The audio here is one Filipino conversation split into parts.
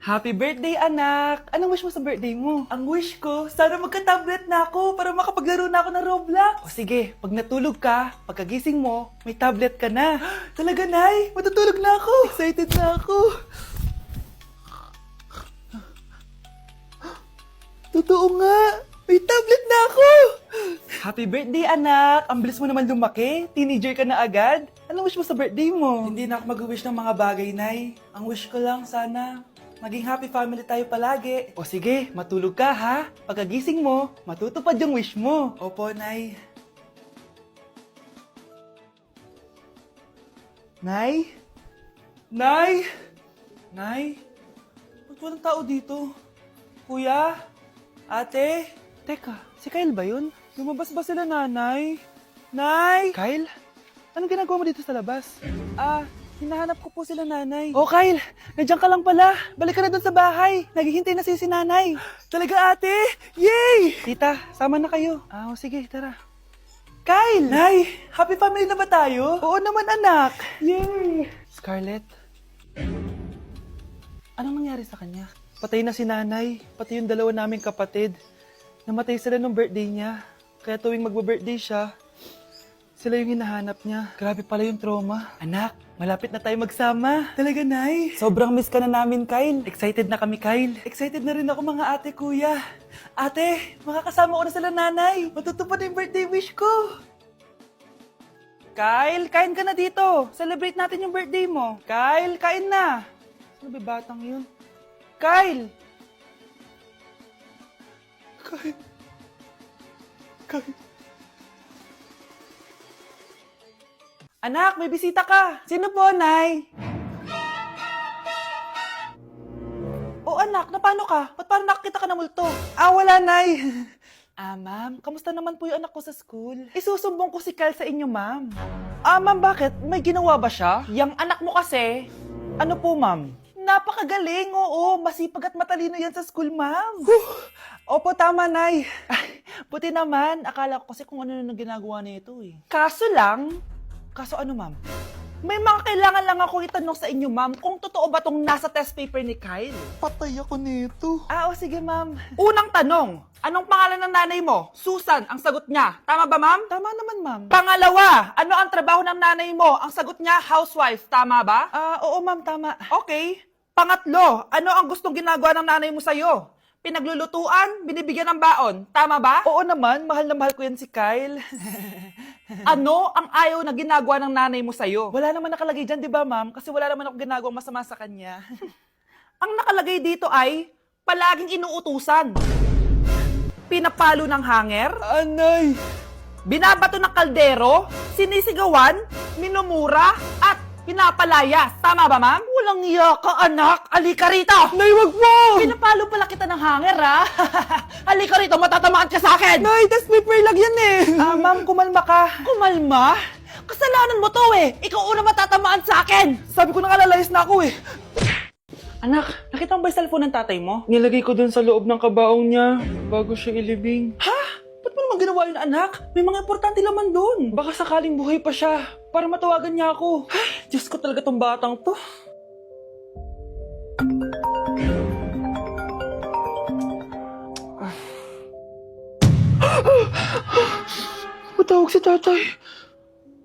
Happy birthday, anak! Anong wish mo sa birthday mo? Ang wish ko, sana magka-tablet na ako para makapaglaro na ako ng Roblox. O sige, pag natulog ka, pagkagising mo, may tablet ka na. Talaga, Nay? Matutulog na ako! Excited na ako! Totoo nga! May tablet na ako! Happy birthday, anak! Ang bilis mo naman lumaki. Teenager ka na agad. Anong wish mo sa birthday mo? Hindi na ako mag-wish ng mga bagay, Nay. Ang wish ko lang, sana maging happy family tayo palagi. O sige, matulog ka ha. Pagkagising mo, matutupad yung wish mo. Opo, Nay. Nay? Nay? Nay? Ba't walang tao dito? Kuya? Ate? Teka, si Kyle ba yun? Lumabas ba sila, nanay? Nay! Kyle? Anong ginagawa mo dito sa labas? Hinahanap ko po sila, nanay. Oh, Kyle! Nandiyan ka lang pala. Balik ka na dun sa bahay. Naghihintay na si nanay. Talaga, ate? Yay! Tita, sama na kayo. Sige, tara. Kyle! Nay! Happy family na ba tayo? Oo naman, anak. Yay! Scarlett? Anong nangyari sa kanya? Patay na si nanay, pati yung dalawa naming kapatid. Namatay sila nung birthday niya. Kaya tuwing magbe-birthday siya, sila yung hinahanap niya. Grabe pala yung trauma. Anak, malapit na tayo magsama. Talaga, Nay. Sobrang miss ka na namin, Kyle. Excited na kami, Kyle. Excited na rin ako, mga ate, kuya. Ate, makakasama ko na sila, nanay. Matutupad na yung birthday wish ko. Kyle, kain ka na dito. Celebrate natin yung birthday mo. Kyle, kain na. Sino ba batang yun? Kyle! Kyle. Anak, may bisita ka. Sino po, Nay? O anak, napano ka? Ba't parang nakakita ka ng multo? Wala, Nay. Ma'am, kamusta naman po yung anak ko sa school? Isusumbong ko si Kyle sa inyo, ma'am. Ma'am, bakit? May ginawa ba siya? Yang anak mo kasi. Ano po, ma'am? Napakagaling, oo. Masipag at matalino yan sa school, ma'am. Opo, tama, Nay. Buti naman. Akala ko kasi kung ano nang ginagawa nito eh. Kaso ano, ma'am? May mga kailangan lang akong itanong sa inyo, ma'am, kung totoo ba tong nasa test paper ni Kyle. Patay ako nito. Sige, ma'am. Unang tanong, anong pangalan ng nanay mo? Susan, ang sagot niya. Tama ba, ma'am? Tama naman, ma'am. Pangalawa, ano ang trabaho ng nanay mo? Ang sagot niya, housewife. Tama ba? Oo, ma'am, tama. Okay. Pangatlo, ano ang gustong ginagawa ng nanay mo sa'yo? Pinaglulutuan, binibigyan ng baon. Tama ba? Oo naman, mahal na mahal ko yan si Kyle. Ano ang ayaw na ginagawa ng nanay mo sa'yo? Wala naman nakalagay dyan, di ba, ma'am? Kasi wala naman ako ginagawang masama sa kanya. Ang nakalagay dito ay, palaging inuutusan. Pinapalo ng hanger. Anay! Binabato ng kaldero, sinisigawan, minumura, at pinapalayas. Tama ba, ma'am? Walang iya ka, anak. Halika rito. Nay, wag mo. Pinapalo pala kita ng hanger, ha? Halika rito, matatamaan ka sa akin. Nay, test paper lang yan eh. Ma'am, kumalma ka. Kumalma? Kasalanan mo to eh. Ikaw una matatamaan sa akin. Sabi ko na kalalayas na ako eh. Anak, nakita mo ba yung cellphone ng tatay mo? Nilagay ko dun sa loob ng kabaong niya bago siya ilibing. Ha? Ba't mo naman ginawa yun, anak? May mga importante laman dun. Baka sakaling buhay pa siya para matawagan niya ako. Ay, Diyos ko talaga tong batang to. Matawag si tatay.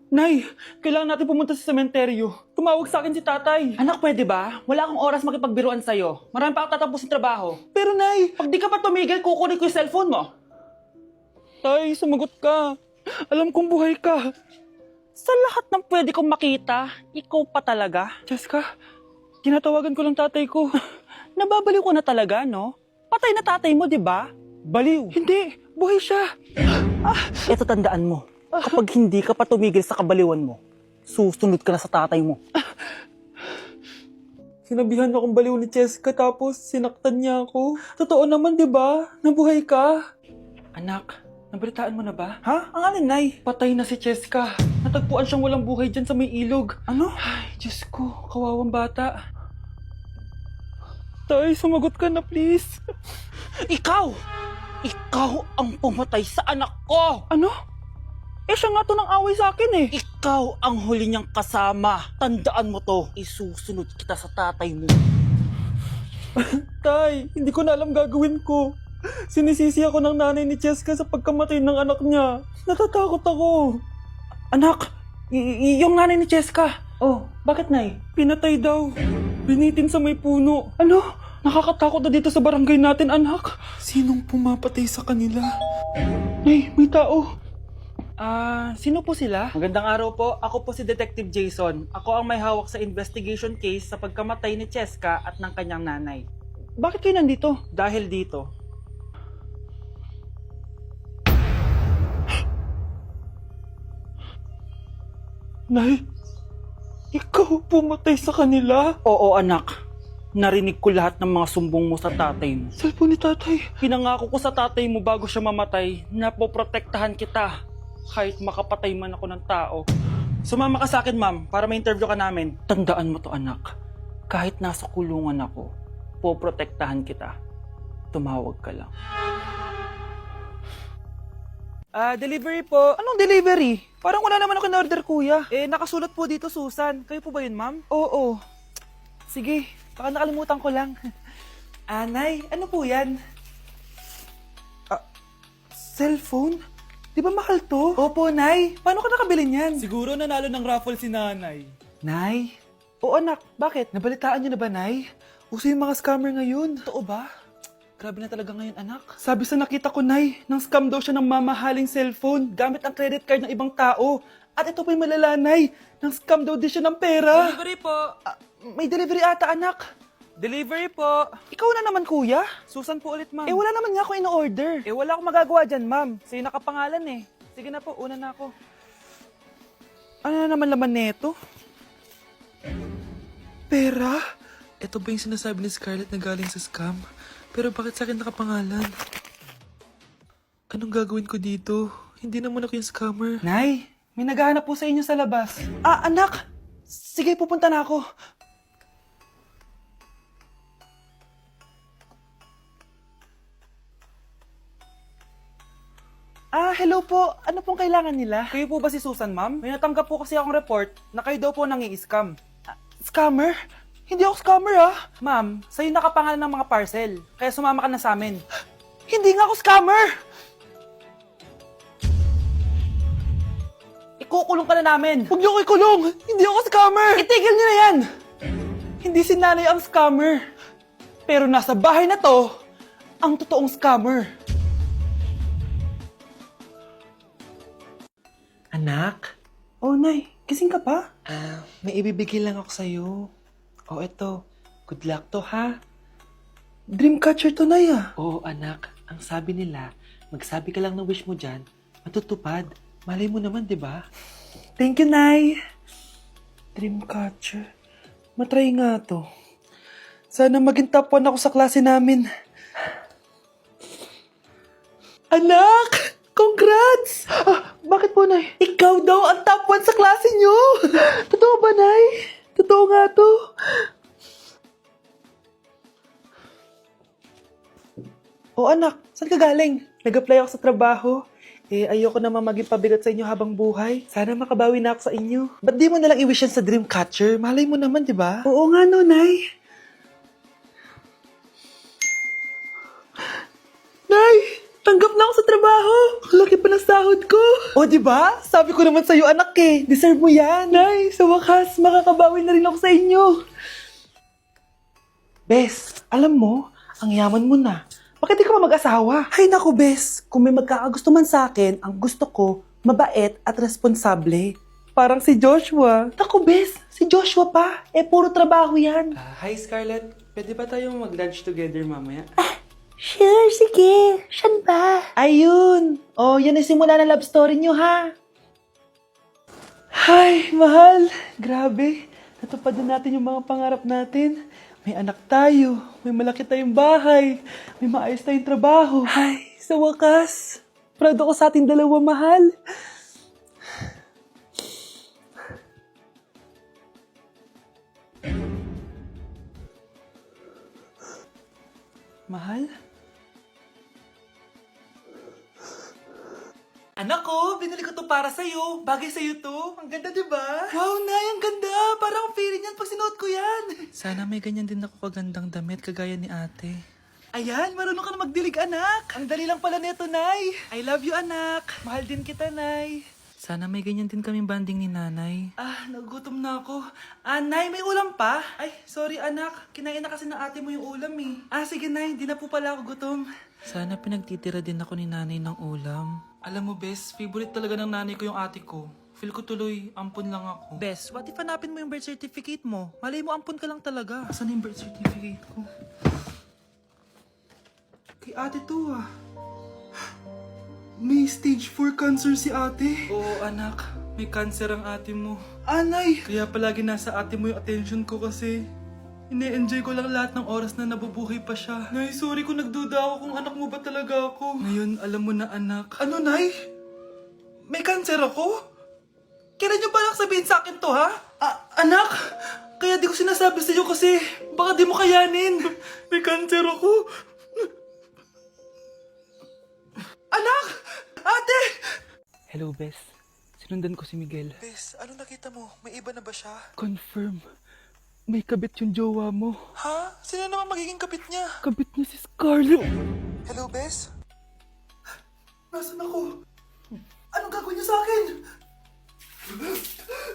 Nay, kailangan natin pumunta sa sementeryo. Tumawag sa akin si tatay. Anak, pwede ba? Wala akong oras makipagbiruan sa'yo. Marami pa akong tatapusin trabaho. Pero Nay, pag di ka pa tumigil, kukunin ko yung cellphone mo. Tay, sumagot ka. Alam kong buhay ka. Sa lahat ng pwede kong makita, ikaw pa talaga. Jessica, tinatawagan ko lang tatay ko. Nababaliw ko na talaga, no? Patay na tatay mo, di ba? Baliw. Hindi, buhay siya. Ito tandaan mo. Kapag hindi ka pa tumigil sa kabaliwan mo, susunod ka na sa tatay mo. Sinabihan akong baliw ni Jessica tapos sinaktan niya ako. Totoo naman, di ba? Nabuhay ka. Anak, nabalitaan mo na ba? Ha? Ang alin, Nay? Patay na si Jessica. Natagpuan siyang walang buhay dyan sa may ilog. Ano? Ay, Diyos ko, kawawang bata. Tay, sumagot ka na, please. Ikaw! Ikaw ang pumatay sa anak ko! Ano? Siya nga to ng away sa akin eh. Ikaw ang huli niyang kasama. Tandaan mo to. Isusunod kita sa tatay mo. Tay, hindi ko na alam gagawin ko. Sinisisi ako ng nanay ni Cheska sa pagkamatay ng anak niya. Natatakot ako. Anak, yung nanay ni Cheska. Oh, bakit nay? Pinatay daw. Binitin sa may puno. Ano? Nakakatakot na dito sa barangay natin, anak. Sinong pumapatay sa kanila? Nay, may tao. Sino po sila? Magandang araw po. Ako po si Detective Jason. Ako ang may hawak sa investigation case sa pagkamatay ni Cheska at ng kanyang nanay. Bakit kayo nandito? Dahil dito. Nay, ikaw pumatay sa kanila? Oo, anak. Narinig ko lahat ng mga sumbong mo sa tatay mo. Cellphone ni tatay. Pinangako ko sa tatay mo bago siya mamatay na poprotektahan kita kahit makapatay man ako ng tao. Sumama ka sa akin, ma'am, para ma-interview ka namin. Tandaan mo to, anak. Kahit nasa kulungan ako, poprotektahan kita. Tumawag ka lang. Delivery po. Anong delivery? Parang wala naman ako in-order, kuya. Nakasulat po dito, Susan. Kayo po ba yun, ma'am? Oo. Sige, baka nakalimutan ko lang. Nay, ano po yan? Cellphone? Di ba mahal to? Opo, Nay. Paano ka nakabili niyan? Siguro nanalo ng raffle si nanay. Nay? Oo, anak. Bakit? Nabalitaan niyo na ba, Nay? Uso yung mga scammer ngayon. Totoo ba? Grabe na talaga ngayon, anak. Sabi sa nakita ko, Nay, nang scam daw siya ng mamahaling cellphone gamit ang credit card ng ibang tao. At ito pa yung malala, Nay. Nang scam daw din siya ng pera. Delivery po. May delivery ata, anak. Delivery po. Ikaw na naman, kuya. Susan po ulit, ma'am. Wala naman nga ako in-order. Wala akong magagawa dyan, ma'am. Sa'yo nakapangalan eh. Sige na po, una na ako. Ano na naman laman neto? Pera? Ito ba yung sinasabi ni Scarlett na galing sa scam? Pero bakit sa akin nakapangalan? Anong gagawin ko dito? Hindi naman ako yung scammer. Nay, may naghahanap po sa inyo sa labas. Anak! Sige, pupunta na ako. Hello po. Ano pong kailangan nila? Kayo po ba si Susan, ma'am? May natanggap po kasi akong report na kayo daw po nangi-scam. Scammer? Hindi ako scammer, Ma'am, sa'yo nakapangalan ng mga parcel. Kaya sumama ka na sa amin. Hindi nga ako scammer! Ikukulong ka na namin. Huwag niyo ko ikulong! Hindi ako scammer! Itigil niyo na yan! Hindi si nanay ang scammer. Pero nasa bahay na to, ang totoong scammer. Anak? Oh, Nay, gising ka pa? May ibibigay lang ako sa'yo. Oh, eto. Good luck to, ha? Dreamcatcher to, Nay, Oo, anak. Ang sabi nila, magsabi ka lang ng wish mo dyan, matutupad. Malay mo naman, di ba? Thank you, Nay. Dreamcatcher. Matry nga to. Sana maging top 1 ako sa klase namin. Anak! Congrats! Bakit po, Nay? Ikaw daw ang top 1 sa klase niyo! Totoo ba, Nay? Totoo nga to. Anak, saan ka galing? Nag-apply ako sa trabaho. Ayoko naman maging pabigat sa inyo habang buhay. Sana makabawi na ako sa inyo. Ba't di mo nalang i-wish yan sa Dreamcatcher? Malay mo naman, di ba? Oo nga, no, Nay. Nay! Tanggap na ako sa trabaho! Ang laki pa ng sahod ko! O, di ba? Sabi ko naman sa'yo, anak eh. Deserve mo yan. Nay, sa wakas, makakabawi na rin ako sa inyo. Bes, alam mo, ang yaman mo na. Bakit di ka pa mag-asawa? Ay naku, Bes. Kung may magkakagusto man sa akin, ang gusto ko, mabait at responsable. Parang si Joshua. Naku, Bes, si Joshua pa. Puro trabaho yan. Hi, Scarlett. Pwede ba tayong mag-lunch together mamaya? Sure, sige. Saan ba? Ayun. Yan ay simula ng love story niyo, ha? Ay, mahal. Grabe. Natupad na natin yung mga pangarap natin. May anak tayo. May malaki tayong bahay. May maayos tayong trabaho. Ay, sa wakas. Proud ako sa ating dalawa, mahal. Mahal? Anak ko, binili ko to para sa'yo. Bagay sa'yo to. Ang ganda, di ba? Wow, Nay, ang ganda. Parang ang feeling yan pag sinuot ko yan. Sana may ganyan din ako kagandang damit kagaya ni ate. Ayan, marunong ka na magdilig, anak. Ang dali lang pala nito, Nay. I love you, anak. Mahal din kita, Nay. Sana may ganyan din kaming banding ni nanay. Nagutom na ako. Nay, may ulam pa? Ay, sorry, anak. Kinain na kasi ng ate mo yung ulam, eh. Sige, Nay. Di na po pala ako gutom. Sana pinagtitira din ako ni nanay ng ulam. Alam mo, Bes, favorite talaga ng nanay ko yung ate ko. Feel ko tuloy, ampun lang ako. Bes, what if hanapin mo yung birth certificate mo? Malay mo, ampun ka lang talaga. Asan yung birth certificate ko? Kay ate to, ah. May stage 4 cancer si ate. Oo, anak. May cancer ang ate mo. Anay! Kaya palagi nasa ate mo yung attention ko kasi ine-enjoy ko lang lahat ng oras na nabubuhay pa siya. Nay, sorry kung nagduda ako kung anak mo ba talaga ako. Ngayon, alam mo na, anak. Ano, Nay? May cancer ako? Kailan niyo balak sabihin sa akin to, ha? Anak! Kaya di ko sinasabi sa'yo kasi baka di mo kayanin. May cancer ako. Anak! Ate! Hello, Bes. Sinundan ko si Miguel. Bes, ano nakita mo? May iba na ba siya? Confirm. May kabit yung jowa mo. Ha? Sino naman magiging kapit niya? Kabit niya si Scarlett. Hello, Bes? Nasaan ako? Anong gagawin niyo sa akin?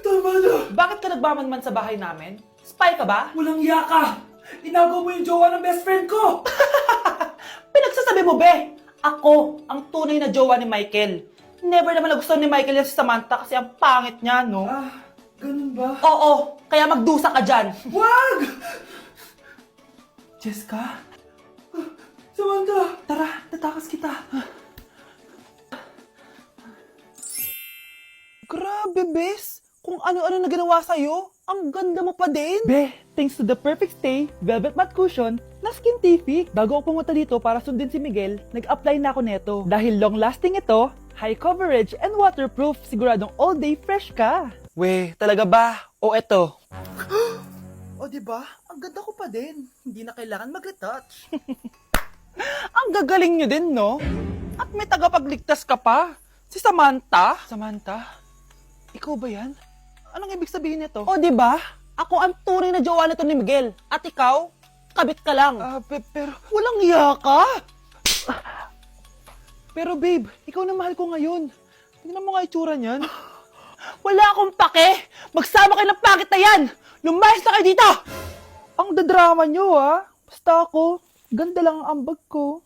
Tama na! Bakit ka nagmamanman sa bahay namin? Spy ka ba? Walang yaka! Inagaw mo yung jowa ng best friend ko! Pinagsasabi mo, be! Ako, ang tunay na jowa ni Michael. Never naman nagustuhan ni Michael yan si Samantha kasi ang pangit niya, no? Ganun ba? Oo, kaya magdusa ka dyan. Wag! Jessica? Samantha! Tara, tatakas kita. Grabe, Bes! Kung ano-ano na ginawa sa'yo, ang ganda mo pa din. Be, thanks to the perfect stay, velvet matte cushion, na Skintific. Bago ako pumunta dito para sundin si Miguel, nag-apply na ako neto. Dahil long-lasting ito, high coverage and waterproof, siguradong all day fresh ka. We, talaga ba? O eto? O diba? Ang ganda ko pa din. Hindi na kailangan mag-retouch. Ang gagaling nyo din, no? At may tagapagligtas ka pa. Si Samantha. Samantha? Ikaw ba yan? Anong ibig sabihin nito? O, di ba? Ako ang tunay na jowa nito ni Miguel. At ikaw, kabit ka lang. Pero walang iya ka. Pero babe, ikaw na mahal ko ngayon. Tingnan mo nga itsura niyan. Wala akong pake! Magsama kayo ng pangit na yan! Lumayas na kayo dito! Ang dadrama nyo, ha? Basta ako, ganda lang ang ambag ko.